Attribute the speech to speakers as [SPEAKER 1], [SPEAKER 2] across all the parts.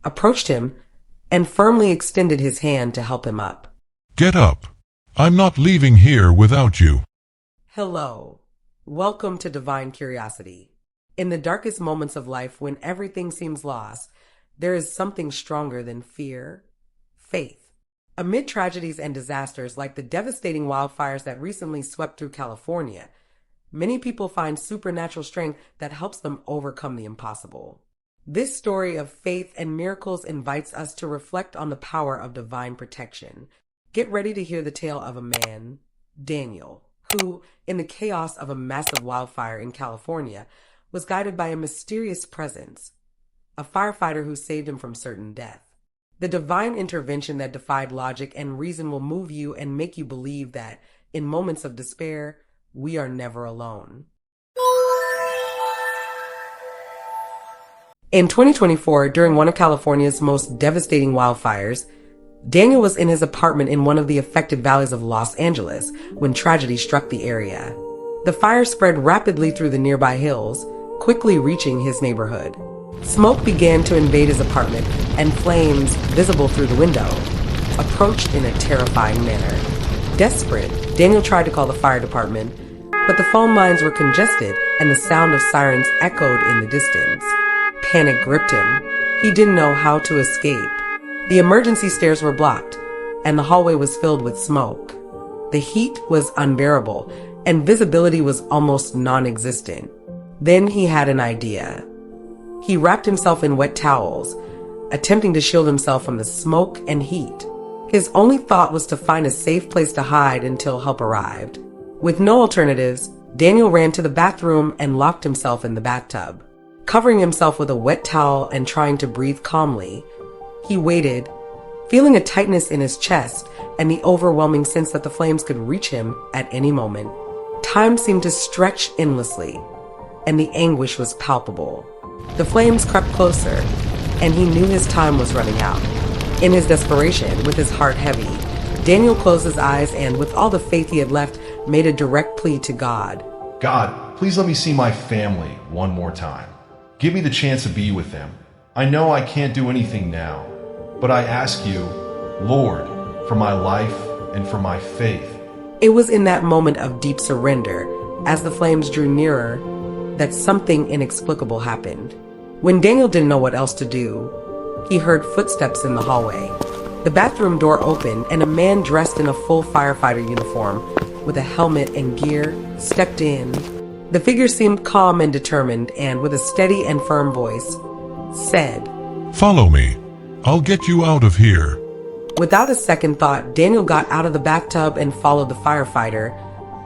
[SPEAKER 1] approached him, and firmly extended his hand to help him up.
[SPEAKER 2] Get up. I'm not leaving here without you.
[SPEAKER 1] Hello. Welcome to Divine Curiosity. In the darkest moments of life, when everything seems lost, there is something stronger than fear: faith. Amid tragedies and disasters like the devastating wildfires that recently swept through California, many people find supernatural strength that helps them overcome the impossible. This story of faith and miracles invites us to reflect on the power of divine protection. Get ready to hear the tale of a man, Daniel, who, in the chaos of a massive wildfire in California, was guided by a mysterious presence, a firefighter who saved him from certain death. The divine intervention that defied logic and reason will move you and make you believe that, in moments of despair, we are never alone. In 2024, during one of California's most devastating wildfires, Daniel was in his apartment in one of the affected valleys of Los Angeles when tragedy struck the area. The fire spread rapidly through the nearby hills, quickly reaching his neighborhood. Smoke began to invade his apartment, and flames, visible through the window, approached in a terrifying manner. Desperate, Daniel tried to call the fire department, but the phone lines were congested and the sound of sirens echoed in the distance. Panic gripped him. He didn't know how to escape. The emergency stairs were blocked, and the hallway was filled with smoke. The heat was unbearable, and visibility was almost non-existent. Then he had an idea. He wrapped himself in wet towels, attempting to shield himself from the smoke and heat. His only thought was to find a safe place to hide until help arrived. With no alternatives, Daniel ran to the bathroom and locked himself in the bathtub. Covering himself with a wet towel and trying to breathe calmly, he waited, feeling a tightness in his chest and the overwhelming sense that the flames could reach him at any moment. Time seemed to stretch endlessly, and the anguish was palpable. The flames crept closer, and he knew his time was running out. In his desperation, with his heart heavy, Daniel closed his eyes and, with all the faith he had left, made a direct plea to God.
[SPEAKER 3] God, please let me see my family one more time. Give me the chance to be with them. I know I can't do anything now, but I ask you, Lord, for my life and for my faith.
[SPEAKER 1] It was in that moment of deep surrender, as the flames drew nearer, that something inexplicable happened. When Daniel didn't know what else to do, he heard footsteps in the hallway. The bathroom door opened, and a man dressed in a full firefighter uniform, with a helmet and gear, stepped in. The figure seemed calm and determined, and with a steady and firm voice, said,
[SPEAKER 2] Follow me. I'll get you out of here.
[SPEAKER 1] Without a second thought, Daniel got out of the bathtub and followed the firefighter,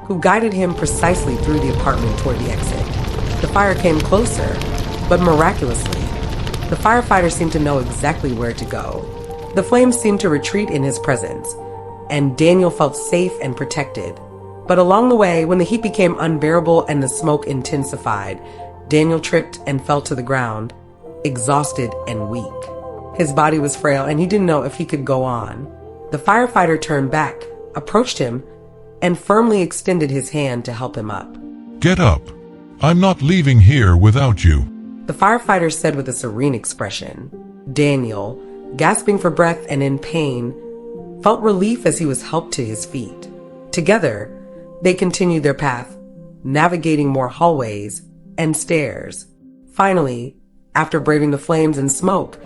[SPEAKER 1] who guided him precisely through the apartment toward the exit. The fire came closer, but miraculously, the firefighter seemed to know exactly where to go. The flames seemed to retreat in his presence, and Daniel felt safe and protected. But along the way, when the heat became unbearable and the smoke intensified, Daniel tripped and fell to the ground, exhausted and weak. His body was frail, and he didn't know if he could go on. The firefighter turned back, approached him, and firmly extended his hand to help him up.
[SPEAKER 2] Get up. I'm not leaving here without you.
[SPEAKER 1] The firefighter said with a serene expression. Daniel, gasping for breath and in pain, felt relief as he was helped to his feet. Together, they continued their path, navigating more hallways and stairs. Finally, after braving the flames and smoke,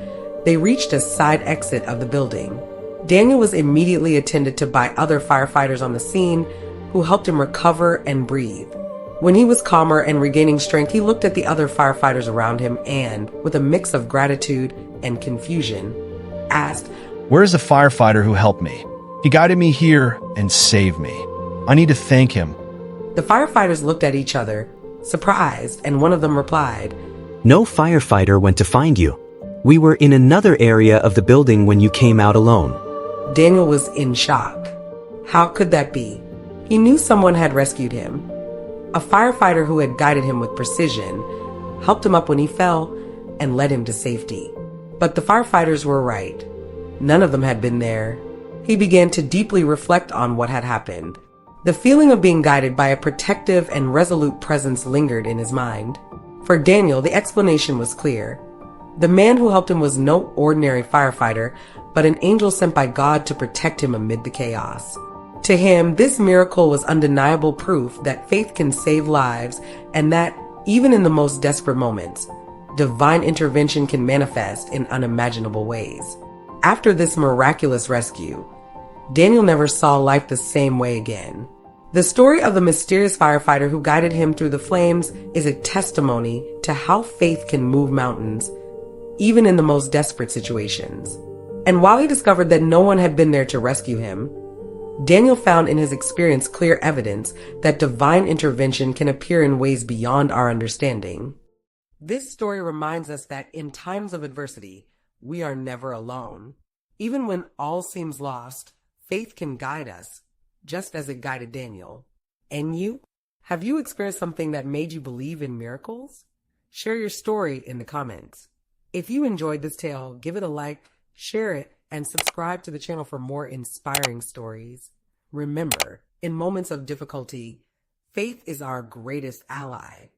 [SPEAKER 1] they reached a side exit of the building. Daniel was immediately attended to by other firefighters on the scene, who helped him recover and breathe. When he was calmer and regaining strength, he looked at the other firefighters around him and, with a mix of gratitude and confusion, asked,
[SPEAKER 4] Where is the firefighter who helped me? He guided me here and saved me. I need to thank him.
[SPEAKER 1] The firefighters looked at each other, surprised, and one of them replied,
[SPEAKER 5] No firefighter went to find you. We were in another area of the building when you came out alone.
[SPEAKER 1] Daniel was in shock. How could that be? He knew someone had rescued him. A firefighter who had guided him with precision, helped him up when he fell, and led him to safety. But the firefighters were right. None of them had been there. He began to deeply reflect on what had happened. The feeling of being guided by a protective and resolute presence lingered in his mind. For Daniel, the explanation was clear. The man who helped him was no ordinary firefighter, but an angel sent by God to protect him amid the chaos. To him, this miracle was undeniable proof that faith can save lives and that, even in the most desperate moments, divine intervention can manifest in unimaginable ways. After this miraculous rescue, Daniel never saw life the same way again. The story of the mysterious firefighter who guided him through the flames is a testimony to how faith can move mountains, even in the most desperate situations. And while he discovered that no one had been there to rescue him, Daniel found in his experience clear evidence that divine intervention can appear in ways beyond our understanding. This story reminds us that in times of adversity, we are never alone. Even when all seems lost, faith can guide us, just as it guided Daniel. And you? Have you experienced something that made you believe in miracles? Share your story in the comments. If you enjoyed this tale, give it a like, share it, and subscribe to the channel for more inspiring stories. Remember, in moments of difficulty, faith is our greatest ally.